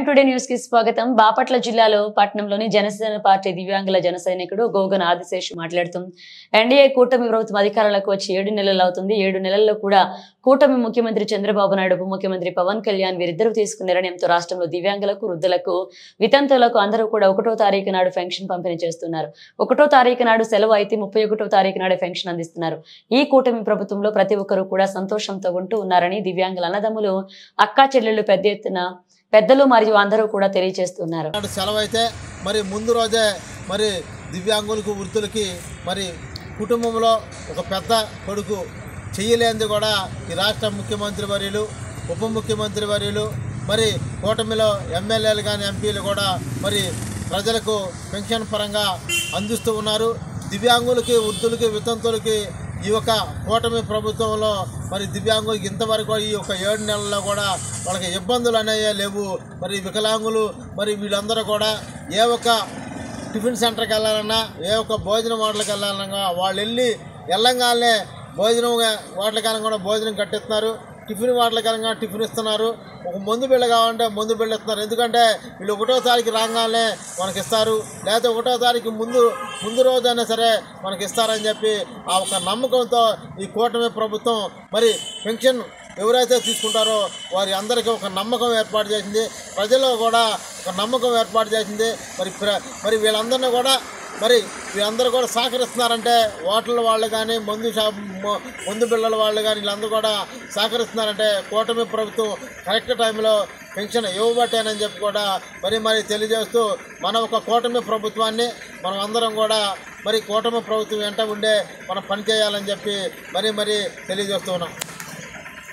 Prime today news కి స్వాగతం. బాపట్ల జిల్లాలో పట్నంలోని జనసేన పార్టీ దివ్యాంగుల జన సైనికుడు గోగన ఆదిశేషు మాట్లాడుతూ ఎన్డీఏ కూటమి ప్రభుత్వం అధికారంలోకి వచ్చి 7 నెలలు అవుతుంది. 7 నెలల్లో కూడా కూటమి ముఖ్యమంత్రి చంద్రబాబు నాయుడు, ఉప ముఖ్యమంత్రి పవన్ కళ్యాణ్ వీరిద్దరూ తీసుకున్న నిర్ణయంతో రాష్ట్రంలో దివ్యాంగులకు, వృద్ధులకు, వితంతువులకు అందరూ కూడా 1వ తారీఖు నాడు పెన్షన్ పంపిణీ చేస్తున్నారు. 1వ తారీఖు నాడు సెలవు అయితే 31వ తారీఖు నాడే పెన్షన్ అందిస్తున్నారు. ఈ కూటమి ప్రభుత్వంలో ప్రతి ఒక్కరూ కూడా సంతోషంతో ఉంటూ ఉన్నారని దివ్యాంగుల అన్నదమ్ములు, అక్కా చెల్లెళ్ళు పెద్ద ఎత్తున పెద్దలు మరియు అందరూ కూడా తెలియజేస్తున్నారు. సెలవు అయితే మరి ముందు రోజే మరి దివ్యాంగులకు, వృద్ధులకి మరి కుటుంబంలో ఒక పెద్ద కొడుకు చేయలేనిది కూడా ఈ రాష్ట్ర ముఖ్యమంత్రి వర్యులు, ఉప ముఖ్యమంత్రి వర్యులు, మరి కూటమిలో ఎమ్మెల్యేలు కానీ ఎంపీలు కూడా మరి ప్రజలకు పెన్షన్ పరంగా అందిస్తూ ఉన్నారు. దివ్యాంగులకి, వృద్ధులకి, వితంతులకి ఈ యొక్క కూటమి ప్రభుత్వంలో మరి దివ్యాంగులకి ఇంతవరకు ఈ యొక్క 7 నెలల్లో కూడా వాళ్ళకి ఇబ్బందులు అనేవి లేవు. మరి వికలాంగులు మరి వీళ్ళందరూ కూడా ఏ ఒక్క టిఫిన్ సెంటర్కి వెళ్ళాలన్నా, ఏ ఒక్క భోజనం హోటల్కి వెళ్ళాలన్నా వాళ్ళు వెళ్ళంగానే భోజనం హోటల్కి కూడా భోజనం కట్టిస్తున్నారు. టిఫిన్ వాటలకరంగా టిఫిన్ ఇస్తున్నారు. ఒక మందు బిళ్ళ కావాలంటే మందు బిళ్ళ ఇస్తున్నారు. ఎందుకంటే వీళ్ళు 1వ తారీఖు రాగానే మనకి ఇస్తారు, లేకపోతే 1వ తారీఖు ముందు రోజైనా సరే మనకి ఇస్తారని చెప్పి ఆ ఒక నమ్మకంతో ఈ కూటమి ప్రభుత్వం మరి పెన్షన్ ఎవరైతే తీసుకుంటారో వారి అందరికీ ఒక నమ్మకం ఏర్పాటు చేసింది. ప్రజల్లో కూడా ఒక నమ్మకం ఏర్పాటు చేసింది. మరి వీళ్ళందరినీ కూడా వీళ్ళందరూ కూడా సహకరిస్తున్నారంటే హోటల్ వాళ్ళు కానీ, మందు బిళ్ళల వాళ్ళు కానీ వీళ్ళందరూ కూడా సహకరిస్తున్నారంటే కూటమి ప్రభుత్వం కరెక్ట్ టైంలో పెన్షన్ ఇవ్వబట్టేనని చెప్పి కూడా మరి తెలియజేస్తూ మన ఒక కూటమి ప్రభుత్వాన్ని మనం అందరం కూడా మరి కూటమి ప్రభుత్వం వెంట ఉండే మనం పనిచేయాలని చెప్పి మరి తెలియజేస్తూ ఉన్నాం.